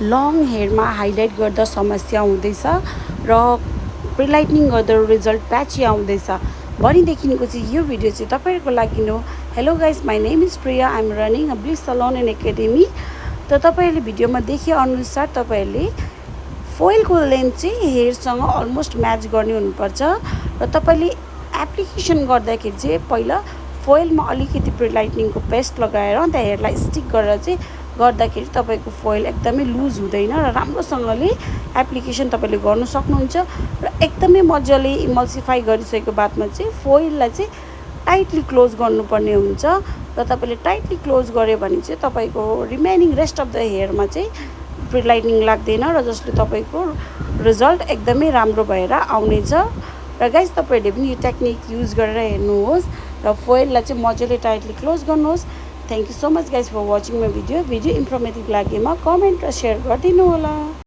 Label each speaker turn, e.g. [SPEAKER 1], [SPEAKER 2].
[SPEAKER 1] Long हेयरमा highlight गर्दा समस्या हुँदैछ र प्रिलाइटनिङ गर्दा रिजल्ट प्याची आउँदैछ भनेदेखिको चाहिँ यो भिडियो चाहिँ तपाईँहरूको लागि हो। Hello guys, my name is Priya, I am running a bliss salon and academy. त तपाईँहरूले भिडियोमा देखे अनुसार तपाईँहरूले फोइलको लेन्थ चाहिँ हेयरसँग अलमोस्ट म्याच गर्ने हुनुपर्छ र तपाईँले एप्लिकेसन गर्दाखेरि चाहिँ पहिला फोइलमा अलिकति प्रिलाइटनिङको पेस्ट लगाएर अन्त हेयरलाई स्टिक गरेर चाहिँ गर्दाखेरि तपाईँको फोइल एकदमै लुज हुँदैन र राम्रोसँगले एप्लिकेसन तपाईँले गर्नु सक्नुहुन्छ र एकदमै मजाले इमल्सिफाई गरिसकेको बादमा चाहिँ फोइललाई चाहिँ टाइटली क्लोज गर्नुपर्ने हुन्छ र तपाईँले टाइटली क्लोज गर्यो भने चाहिँ तपाईँको रिमेनिङ रेस्ट अफ द हेयरमा चाहिँ प्रिलाइटनिङ लाग्दैन र जसले तपाईँको रिजल्ट एकदमै राम्रो भएर आउनेछ। र गाइस, तपाईँहरूले पनि यो टेक्निक युज गरेर हेर्नुहोस् र फोइललाई चाहिँ मजाले टाइटली क्लोज गर्नुहोस्। Thank you so much guys for watching my video informative लागेमा कमेन्ट र सेयर गरिदिनु होला।